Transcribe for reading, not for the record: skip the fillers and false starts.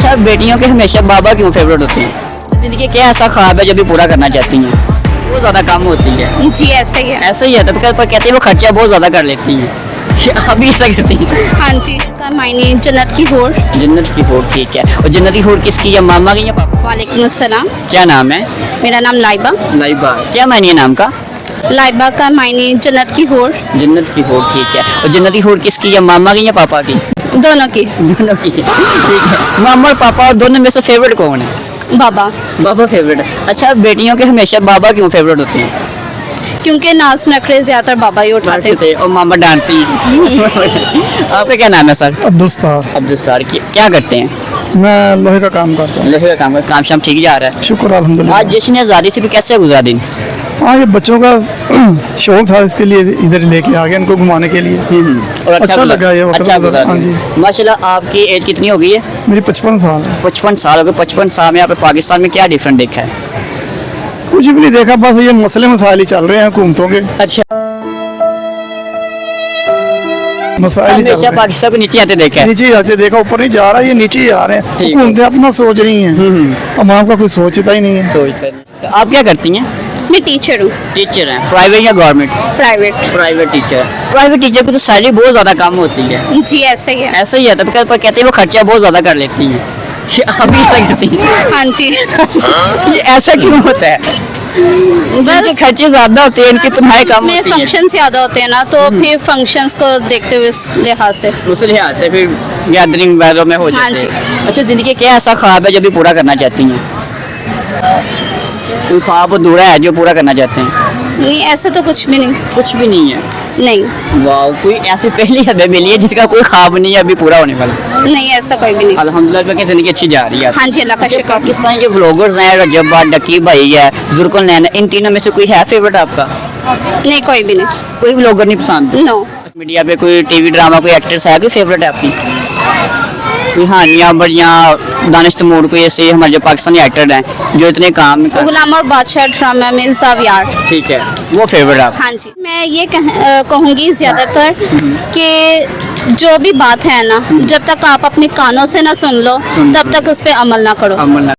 अच्छा, बेटियों के हमेशा बाबा क्यों फेवरेट होते हैं? जिंदगी क्या ऐसा ख्वाब है जो भी पूरा करना चाहती हैं? बहुत ज़्यादा काम होती है। जी ऐसे ही है। ऐसा ही है, तो पर कहते हैं वो खर्चा बहुत ज़्यादा कर लेती हैं। आप भी ऐसा करती हैं? हाँ जी, का मायने जन्नत की होड़। जन्नत की होड़, ठीक है। और जन्नत की होड़ किसकी है, मामा की या पापा? वालेकुम अस्सलाम। क्या नाम है? मेरा नाम लाइबा। लाइबा, क्या मायने है नाम का? लाइबा का मायने जन्नत की होड़। जन्नत की होड़, ठीक है। और जन्नत की होड़ किसकी है, मामा की या पापा की? दोनों की। दोनों की, ठीक है। मामा और पापा दोनों में से फेवरेट कौन है? बाबा। बाबा फेवरेट है। अच्छा, बेटियों के हमेशा बाबा क्यों फेवरेट होते हैं? क्योंकि नाज नखरे ज्यादातर बाबा ही उठाते थे और मामा डांटती हैं। आपका क्या नाम है सर? अब्दुल सत्तार। अब्दुल सत्तार, क्या करते हैं? मैं लोहे का काम करता हूँ। लोहे का काम शाम ठीक जा रहा है? शुक्र अल्हम्दुलिल्लाह। आज जश्न आज़ादी से भी कैसे गुजरा दिन? हाँ, ये बच्चों का शौक था, इसके लिए इधर लेके आ गए इनको घुमाने के लिए। और अच्छा लगा ये वक्त। अच्छा गुजरा हाँ जी। माशाल्लाह। आपकी एज कितनी हो गई है? मेरी 55 साल है। 55 साल हो गए। 55 साल में आपने पाकिस्तान में क्या डिफरेंट देखा है? कुछ भी नहीं देखा, बस ये मसले मसाइल ही चल रहे हैं हुकूमतों के। अच्छा, मसाइल ही चल हमेशा रहे हैं। पाकिस्तान को नीचे आते देखा है? नीचे ही आते देखा, ऊपर नहीं जा रहा, ये नीचे ही आ रहे हैं। ठीक। हुकूमतें अपना सोच रही हैं, अवाम का कोई सोचता ही नहीं है। सोचता नहीं। तो आप क्या करती हैं? मैं टीचर हूँ। टीचर हैं, प्राइवेट या government? Private. Private teacher. Private teacher की तो सैलरी बहुत ज़्यादा कम होती है। जी ऐसे ही है। ऐसा ही है, तो पर कहते हैं वो खर्चा बहुत ज़्यादा कर लेती हैं। आप भी ऐसा करती हैं? हाँ जी। ये ऐसा क्यों होता है? इनके बस खर्चे ज़्यादा होते हैं, इनकी तनख्वाही कम में होती है। फंक्शन ज्यादा होते हैं ना, तो फिर फंक्शंस को देखते हुए इस लिहाज से। उस लिहाज से फिर गैदरिंग वगैरह में हो हाँ जाते हैं। अच्छा, ज़िंदगी क्या ऐसा ख्वाब है जो भी पूरा करना चाहती हैं? कोई ख्वाब अधूरा है जो पूरा करना चाहते हैं? नहीं, ऐसा तो कुछ भी नहीं। कुछ भी नहीं है। नहीं वाह, कोई ऐसी पहली हमें मिली है जिसका कोई ख्वाब नहीं है अभी पूरा होने वाला? नहीं, ऐसा कोई भी नहीं। अल्हम्दुलिल्लाह की ज़िंदगी अच्छी जा रही है। हाँ जी, अल्लाह का शुक्र। पाकिस्तान के व्लॉगर्स हैं, रजब भाई, डकी भाई है, जुर्कुल नैन, इन तीनों में से कोई है फेवरेट आपका? नहीं, कोई भी नहीं। कोई व्लॉगर नहीं पसंद? नो। मीडिया पे कोई टीवी ड्रामा कोई एक्ट्रेस है कोई फेवरेट है आपकी? कोई हानिया बढ़िया, दानिश तैमूर, कोई ऐसे हमारे जो पाकिस्तानी एक्टर हैं जो इतने काम गुलाम और बादशाह ड्रामा में ज़ावियार। ठीक है, वो फेवरेट आप? हाँ जी, मैं ये कहूँगी ज़्यादातर कि जो भी बात है ना, जब तक आप अपने कानों से ना सुन लो, तब तक उस पर अमल ना करो। अमल